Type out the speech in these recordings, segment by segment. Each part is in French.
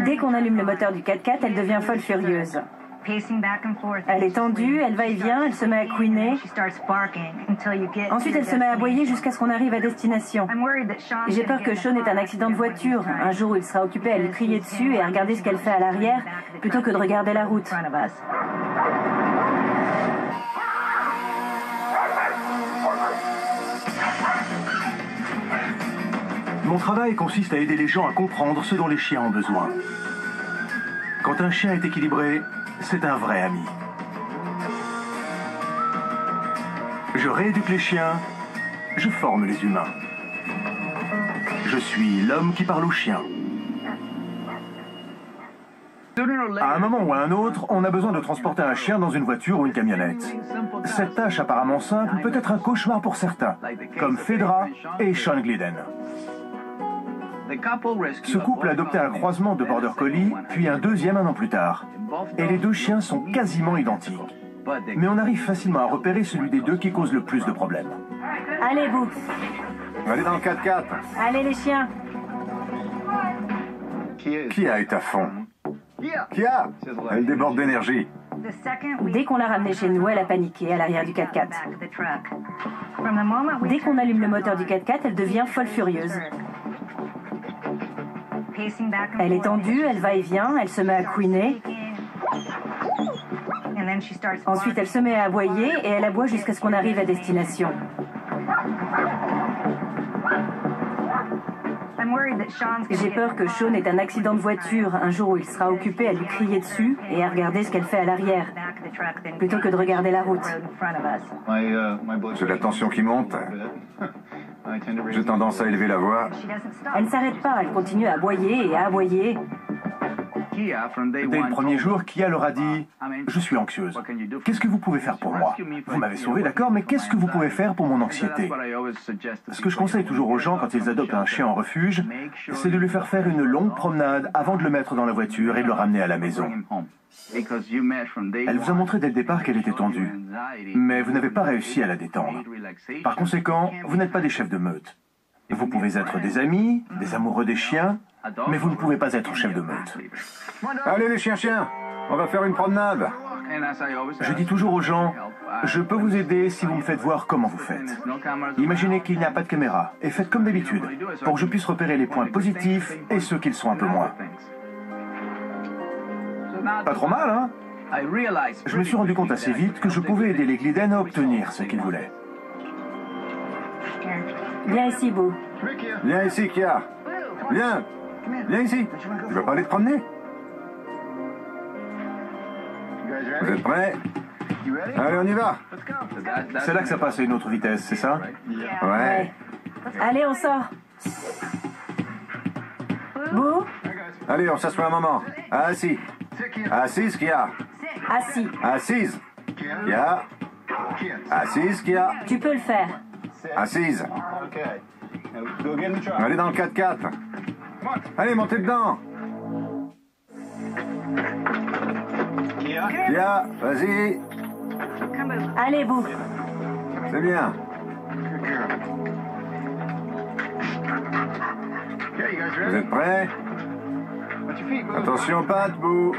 Dès qu'on allume le moteur du 4x4, elle devient folle furieuse. Elle est tendue, elle va et vient, elle se met à couiner. Ensuite, elle se met à aboyer jusqu'à ce qu'on arrive à destination. J'ai peur que Sean ait un accident de voiture, un jour où il sera occupé à lui crier dessus et à regarder ce qu'elle fait à l'arrière, plutôt que de regarder la route. Mon travail consiste à aider les gens à comprendre ce dont les chiens ont besoin. Quand un chien est équilibré, c'est un vrai ami. Je rééduque les chiens, je forme les humains. Je suis l'homme qui parle aux chiens. À un moment ou à un autre, on a besoin de transporter un chien dans une voiture ou une camionnette. Cette tâche apparemment simple peut être un cauchemar pour certains, comme Phaedra et Sean Glidden. Ce couple a adopté un croisement de Border Collie, puis un deuxième un an plus tard. Et les deux chiens sont quasiment identiques. Mais on arrive facilement à repérer celui des deux qui cause le plus de problèmes. Allez, vous. Allez dans le 4x4. Allez, les chiens. Kia est à fond. Kia, elle déborde d'énergie. Dès qu'on l'a ramenée chez nous, elle a paniqué à l'arrière du 4x4. Dès qu'on allume le moteur du 4x4, elle devient folle furieuse. Elle est tendue, elle va et vient, elle se met à couiner. Ensuite, elle se met à aboyer et elle aboie jusqu'à ce qu'on arrive à destination. J'ai peur que Sean ait un accident de voiture, un jour où il sera occupé à lui crier dessus et à regarder ce qu'elle fait à l'arrière, plutôt que de regarder la route. J'ai la tension qui monte. J'ai tendance à élever la voix. Elle ne s'arrête pas, elle continue à aboyer et à aboyer. Dès le premier jour, Kia leur a dit « Je suis anxieuse. Qu'est-ce que vous pouvez faire pour moi? Vous m'avez sauvé, d'accord, mais qu'est-ce que vous pouvez faire pour mon anxiété ?» Ce que je conseille toujours aux gens quand ils adoptent un chien en refuge, c'est de lui faire faire une longue promenade avant de le mettre dans la voiture et de le ramener à la maison. Elle vous a montré dès le départ qu'elle était tendue, mais vous n'avez pas réussi à la détendre. Par conséquent, vous n'êtes pas des chefs de meute. Vous pouvez être des amis, des amoureux des chiens, mais vous ne pouvez pas être chef de meute. Allez les chiens, on va faire une promenade. Je dis toujours aux gens, je peux vous aider si vous me faites voir comment vous faites. Imaginez qu'il n'y a pas de caméra, et faites comme d'habitude, pour que je puisse repérer les points positifs et ceux qui le sont un peu moins. Pas trop mal, hein? Je me suis rendu compte assez vite que je pouvais aider les Glidden à obtenir ce qu'ils voulaient. Viens ici, Beau. Viens ici, Kia. Viens. Viens ici. Tu veux pas aller te promener? Vous êtes prêts? Allez, on y va. C'est là que ça passe à une autre vitesse, c'est ça? Ouais. Allez, on sort. Beau. Allez, on s'assoit un moment. Assis. Assise, Kia. Assis. Assise. Kia. Assise, Kia. Tu peux le faire. Assise. Allez dans le 4x4. Allez, montez dedans. Kia, vas-y. Allez, Beau. C'est bien. Vous êtes prêts? Attention, pattes, Bou.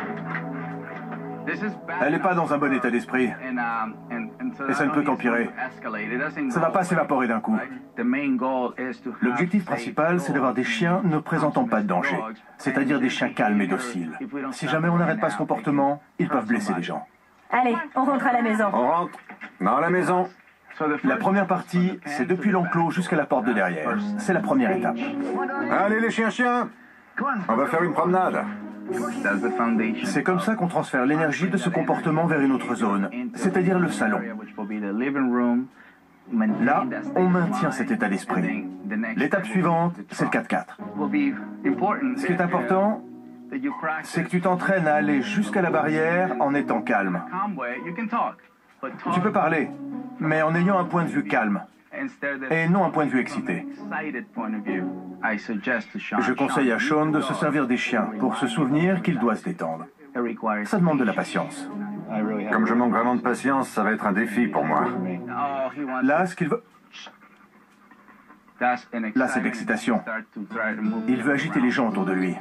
Elle n'est pas dans un bon état d'esprit. Et ça ne peut qu'empirer. Ça ne va pas s'évaporer d'un coup. L'objectif principal, c'est d'avoir des chiens ne présentant pas de danger, c'est-à-dire des chiens calmes et dociles. Si jamais on n'arrête pas ce comportement, ils peuvent blesser les gens. Allez, on rentre à la maison. On rentre dans la maison. La première partie, c'est depuis l'enclos jusqu'à la porte de derrière. C'est la première étape. Allez les chiens, on va faire une promenade. C'est comme ça qu'on transfère l'énergie de ce comportement vers une autre zone, c'est-à-dire le salon. Là, on maintient cet état d'esprit. L'étape suivante, c'est le 4x4. Ce qui est important, c'est que tu t'entraînes à aller jusqu'à la barrière en étant calme. Tu peux parler, mais en ayant un point de vue calme, et non un point de vue excité. Je conseille à Sean de se servir des chiens pour se souvenir qu'il doit se détendre. Ça demande de la patience. Comme je manque vraiment de patience, ça va être un défi pour moi. Là, ce qu'il veut... Là, c'est l'excitation. Il veut agiter les gens autour de lui.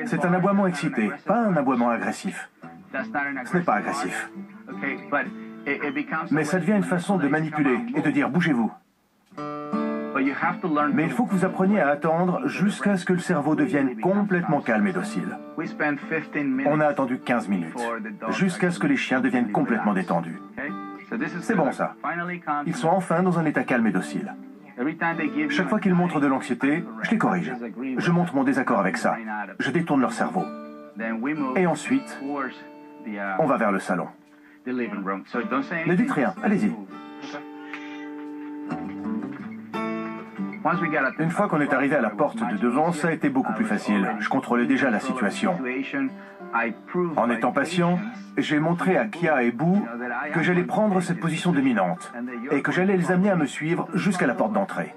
C'est un aboiement excité, pas un aboiement agressif. Ce n'est pas agressif. Mais ça devient une façon de manipuler et de dire « bougez-vous ». Mais il faut que vous appreniez à attendre jusqu'à ce que le cerveau devienne complètement calme et docile. On a attendu 15 minutes, jusqu'à ce que les chiens deviennent complètement détendus. C'est bon ça. Ils sont enfin dans un état calme et docile. Chaque fois qu'ils montrent de l'anxiété, je les corrige. Je montre mon désaccord avec ça. Je détourne leur cerveau. Et ensuite, on va vers le salon. Ne dites rien, allez-y. Une fois qu'on est arrivé à la porte de devant, ça a été beaucoup plus facile. Je contrôlais déjà la situation. En étant patient, j'ai montré à Kia et Boo que j'allais prendre cette position dominante et que j'allais les amener à me suivre jusqu'à la porte d'entrée.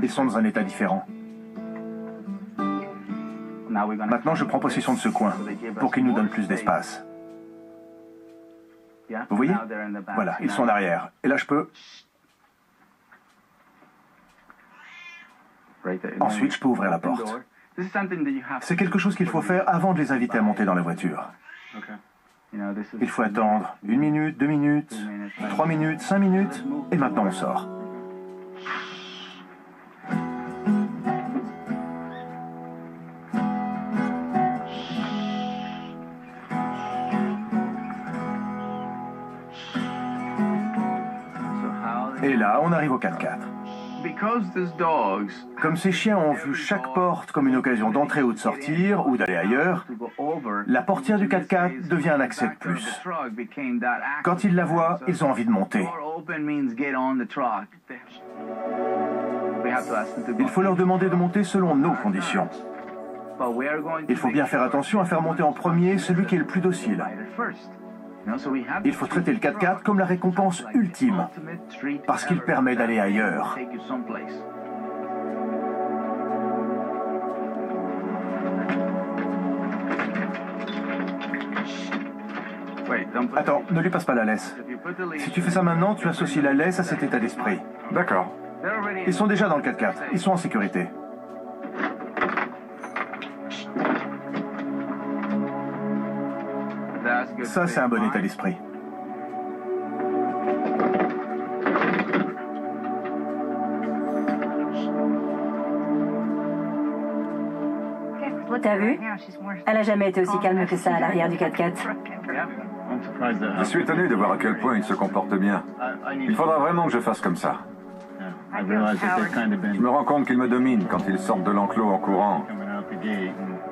Ils sont dans un état différent. Maintenant, je prends possession de ce coin pour qu'ils nous donnent plus d'espace. Vous voyez? Voilà, ils sont en arrière. Et là, je peux... Ensuite, je peux ouvrir la porte. C'est quelque chose qu'il faut faire avant de les inviter à monter dans la voiture. Il faut attendre 1 minute, 2 minutes, 3 minutes, 5 minutes, et maintenant on sort. Et là, on arrive au 4x4. Comme ces chiens ont vu chaque porte comme une occasion d'entrer ou de sortir, ou d'aller ailleurs, la portière du 4x4 devient un accès de plus. Quand ils la voient, ils ont envie de monter. Il faut leur demander de monter selon nos conditions. Il faut bien faire attention à faire monter en premier celui qui est le plus docile. Il faut traiter le 4x4 comme la récompense ultime, parce qu'il permet d'aller ailleurs. Attends, ne lui passe pas la laisse. Si tu fais ça maintenant, tu associes la laisse à cet état d'esprit. D'accord. Ils sont déjà dans le 4x4, ils sont en sécurité. Ça, c'est un bon état d'esprit. T'as vu? Elle a jamais été aussi calme que ça à l'arrière du 4x4. Je suis étonné de voir à quel point il se comporte bien. Il faudra vraiment que je fasse comme ça. Je me rends compte qu'ils me dominent quand ils sortent de l'enclos en courant.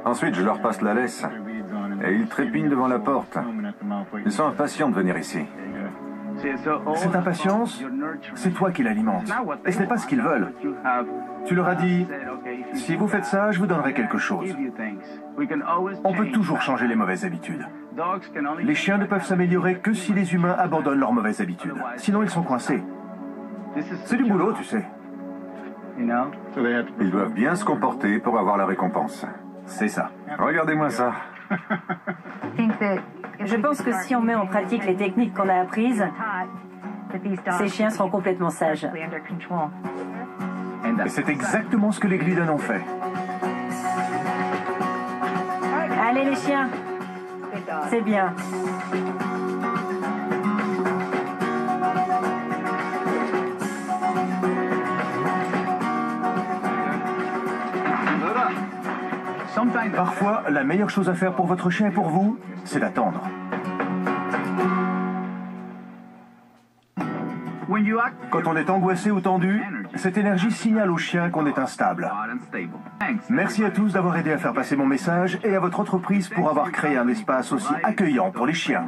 Ensuite, je leur passe la laisse. Et ils trépignent devant la porte. Ils sont impatients de venir ici. Cette impatience, c'est toi qui l'alimentes. Et ce n'est pas ce qu'ils veulent. Tu leur as dit, si vous faites ça, je vous donnerai quelque chose. On peut toujours changer les mauvaises habitudes. Les chiens ne peuvent s'améliorer que si les humains abandonnent leurs mauvaises habitudes. Sinon, ils sont coincés. C'est du boulot, tu sais. Ils doivent bien se comporter pour avoir la récompense. C'est ça. Regardez-moi ça. Je pense que si on met en pratique les techniques qu'on a apprises, ces chiens seront complètement sages. Et c'est exactement ce que les Glidden ont fait. Allez les chiens, c'est bien. Parfois, la meilleure chose à faire pour votre chien et pour vous, c'est d'attendre. Quand on est angoissé ou tendu, cette énergie signale au chien qu'on est instable. Merci à tous d'avoir aidé à faire passer mon message et à votre entreprise pour avoir créé un espace aussi accueillant pour les chiens.